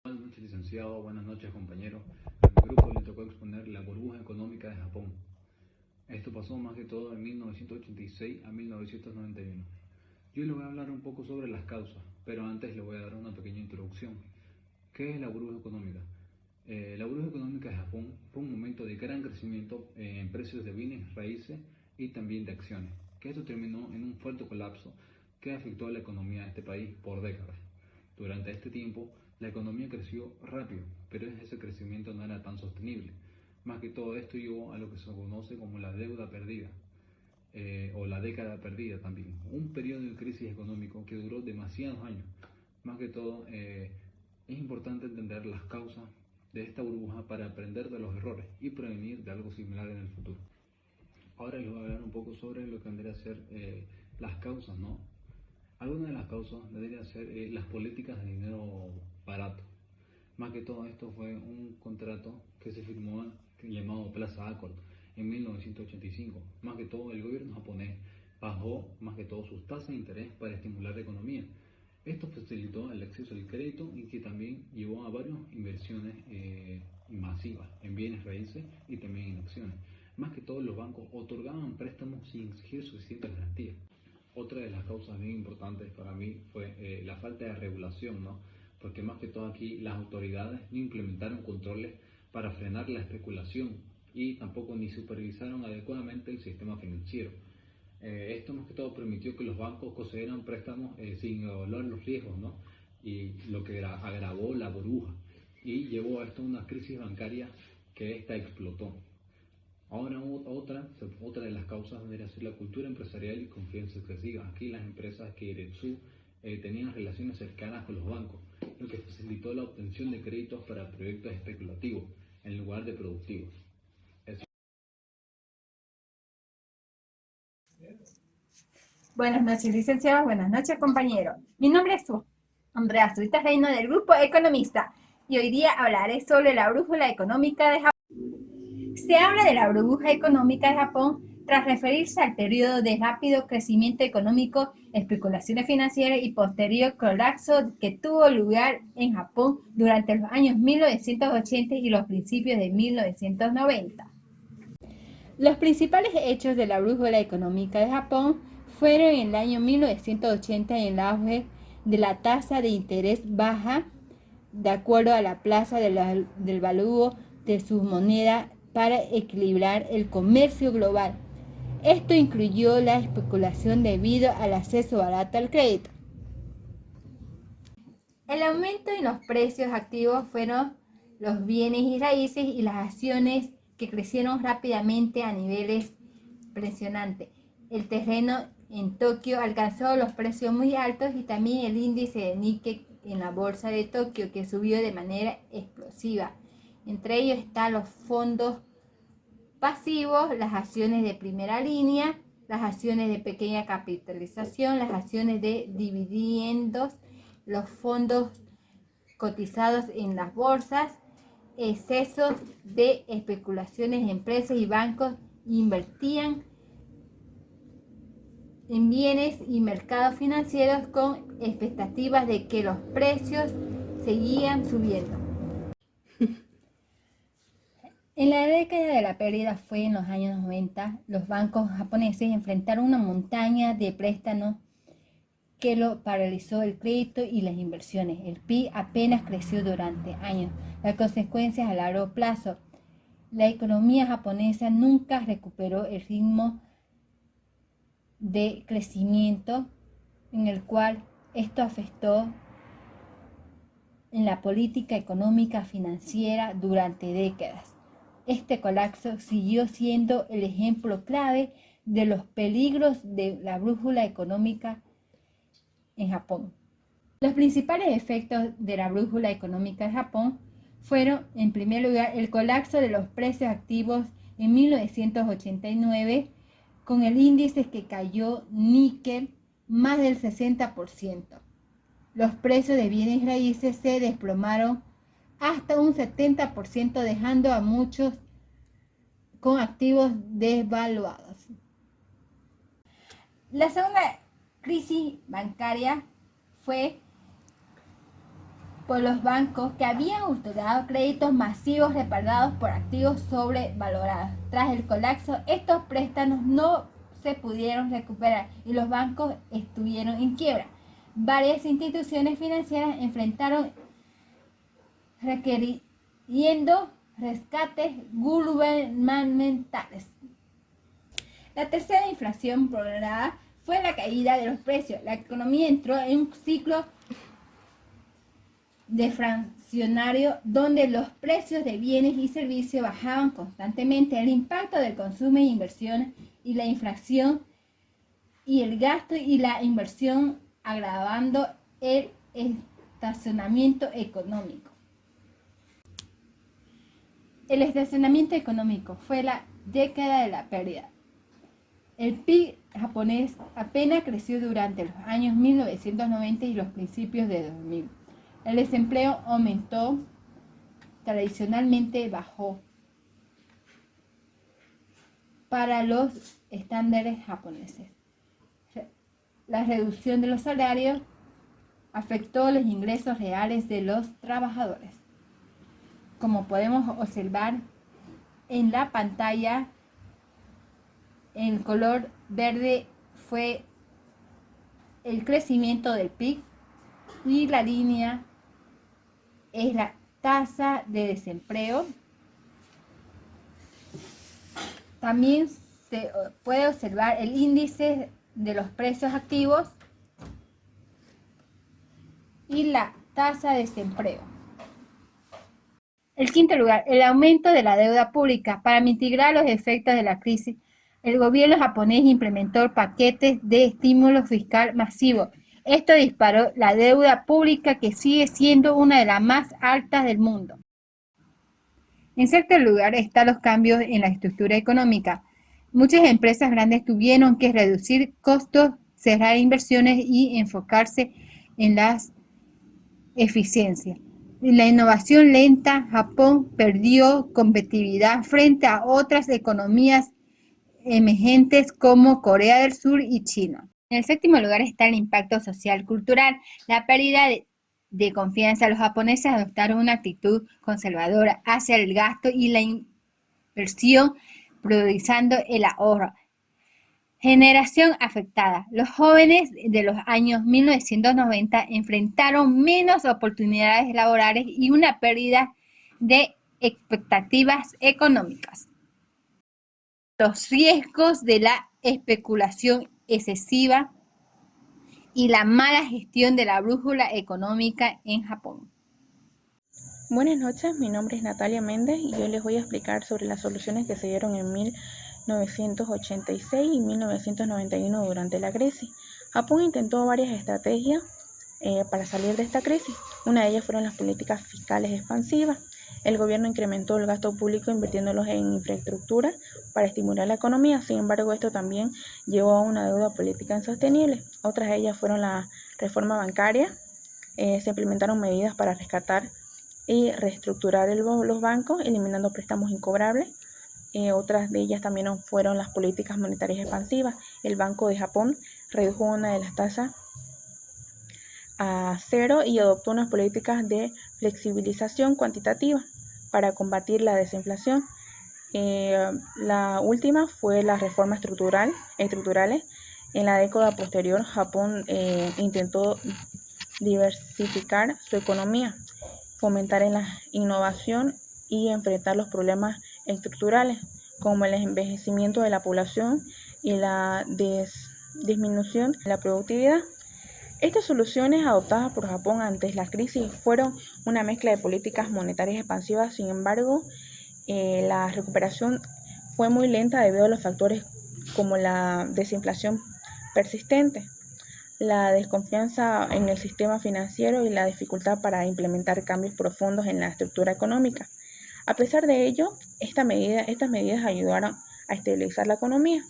Buenas noches, licenciado. Buenas noches, compañero. A mi grupo le tocó exponer la burbuja económica de Japón. Esto pasó más que todo en 1986 a 1991. Yo le voy a hablar un poco sobre las causas, pero antes le voy a dar una pequeña introducción. ¿Qué es la burbuja económica? La burbuja económica de Japón fue un momento de gran crecimiento en precios de bienes raíces y también de acciones, que esto terminó en un fuerte colapso que afectó a la economía de este país por décadas. Durante este tiempo, la economía creció rápido, pero ese crecimiento no era tan sostenible. Más que todo esto llevó a lo que se conoce como la deuda perdida, o la década perdida también, un periodo de crisis económico que duró demasiados años. Más que todo, es importante entender las causas de esta burbuja para aprender de los errores y prevenir de algo similar en el futuro. Ahora les voy a hablar un poco sobre lo que vendría a ser las causas, ¿no? Algunas de las causas deberían ser las políticas de dinero barato. Más que todo esto fue un contrato que se firmó llamado Plaza Accord en 1985. Más que todo el gobierno japonés bajó más que todo sus tasas de interés para estimular la economía. Esto facilitó el acceso al crédito y que también llevó a varias inversiones masivas en bienes raíces y también en acciones. Más que todo los bancos otorgaban préstamos sin exigir suficientes garantías. Otra de las causas bien importantes para mí fue la falta de regulación, ¿no? Porque más que todo aquí las autoridades no implementaron controles para frenar la especulación y tampoco ni supervisaron adecuadamente el sistema financiero. Esto más que todo permitió que los bancos concedieran préstamos sin evaluar los riesgos, ¿no? Y lo que agravó la burbuja y llevó a esto a una crisis bancaria que esta explotó. Ahora otra de las causas debería ser la cultura empresarial y confianza excesiva. Aquí las empresas Keiretsu tenían relaciones cercanas con los bancos, lo que facilitó la obtención de créditos para proyectos especulativos en lugar de productivos. Buenas noches, licenciado. Buenas noches, compañero. Mi nombre es Andrea Zurita Reino del Grupo Economista y hoy día hablaré sobre la brújula económica de Japón. Se habla de la burbuja económica de Japón tras referirse al periodo de rápido crecimiento económico, especulaciones financieras y posterior colapso que tuvo lugar en Japón durante los años 1980 y los principios de 1990. Los principales hechos de la brújula económica de Japón fueron en el año 1980 en el auge de la tasa de interés baja de acuerdo a la plaza del valúo de su moneda para equilibrar el comercio global. Esto incluyó la especulación debido al acceso barato al crédito. El aumento en los precios activos fueron los bienes y raíces y las acciones que crecieron rápidamente a niveles impresionantes. El terreno en Tokio alcanzó los precios muy altos y también el índice de Nikkei en la bolsa de Tokio que subió de manera explosiva. Entre ellos están los fondos pasivos, las acciones de primera línea, las acciones de pequeña capitalización, las acciones de dividendos, los fondos cotizados en las bolsas, excesos de especulaciones en empresas y bancos invertían en bienes y mercados financieros con expectativas de que los precios seguían subiendo. En la década de la pérdida fue en los años 90, los bancos japoneses enfrentaron una montaña de préstamos que lo paralizó el crédito y las inversiones. El PIB apenas creció durante años. Las consecuencias a largo plazo. La economía japonesa nunca recuperó el ritmo de crecimiento en el cual esto afectó en la política económica financiera durante décadas. Este colapso siguió siendo el ejemplo clave de los peligros de la brújula económica en Japón. Los principales efectos de la brújula económica de Japón fueron, en primer lugar, el colapso de los precios activos en 1989, con el índice que cayó Nikkei más del 60%. Los precios de bienes raíces se desplomaron hasta un 70%, dejando a muchos con activos desvaluados. La segunda crisis bancaria fue por los bancos que habían otorgado créditos masivos respaldados por activos sobrevalorados. Tras el colapso, estos préstamos no se pudieron recuperar y los bancos estuvieron en quiebra. Varias instituciones financieras enfrentaron requiriendo rescates gubernamentales. La tercera inflación prolongada fue la caída de los precios. La economía entró en un ciclo deflacionario donde los precios de bienes y servicios bajaban constantemente. El impacto del consumo e inversiones y la inflación y el gasto y la inversión agravando el estacionamiento económico. El estacionamiento económico fue la década de la pérdida. El PIB japonés apenas creció durante los años 1990 y los principios de 2000. El desempleo aumentó, tradicionalmente bajó para los estándares japoneses. La reducción de los salarios afectó los ingresos reales de los trabajadores. Como podemos observar en la pantalla, el color verde fue el crecimiento del PIB y la línea es la tasa de desempleo. También se puede observar el índice de los precios activos y la tasa de desempleo. En quinto lugar, el aumento de la deuda pública. Para mitigar los efectos de la crisis, el gobierno japonés implementó paquetes de estímulo fiscal masivo. Esto disparó la deuda pública, que sigue siendo una de las más altas del mundo. En sexto lugar están los cambios en la estructura económica. Muchas empresas grandes tuvieron que reducir costos, cerrar inversiones y enfocarse en las eficiencias. La innovación lenta, Japón perdió competitividad frente a otras economías emergentes como Corea del Sur y China. En el séptimo lugar está el impacto social cultural. La pérdida de confianza. Los japoneses adoptaron una actitud conservadora hacia el gasto y la inversión, priorizando el ahorro. Generación afectada. Los jóvenes de los años 1990 enfrentaron menos oportunidades laborales y una pérdida de expectativas económicas. Los riesgos de la especulación excesiva y la mala gestión de la brújula económica en Japón. Buenas noches, mi nombre es Natalia Méndez y hoy les voy a explicar sobre las soluciones que se dieron en 1986 y 1991 durante la crisis. Japón intentó varias estrategias para salir de esta crisis. Una de ellas fueron las políticas fiscales expansivas. El gobierno incrementó el gasto público invirtiéndolos en infraestructura para estimular la economía. Sin embargo, esto también llevó a una deuda política insostenible. Otras de ellas fueron la reforma bancaria. Se implementaron medidas para rescatar y reestructurar los bancos, eliminando préstamos incobrables. Otras de ellas también fueron las políticas monetarias expansivas. El Banco de Japón redujo una de las tasas a cero y adoptó unas políticas de flexibilización cuantitativa para combatir la desinflación. La última fue las reformas estructurales. En la década posterior, Japón intentó diversificar su economía, fomentar en la innovación y enfrentar los problemas estructurales como el envejecimiento de la población y la disminución de la productividad. Estas soluciones adoptadas por Japón ante la crisis fueron una mezcla de políticas monetarias expansivas. Sin embargo, la recuperación fue muy lenta debido a los factores como la desinflación persistente, la desconfianza en el sistema financiero y la dificultad para implementar cambios profundos en la estructura económica. A pesar de ello, estas medidas ayudaron a estabilizar la economía.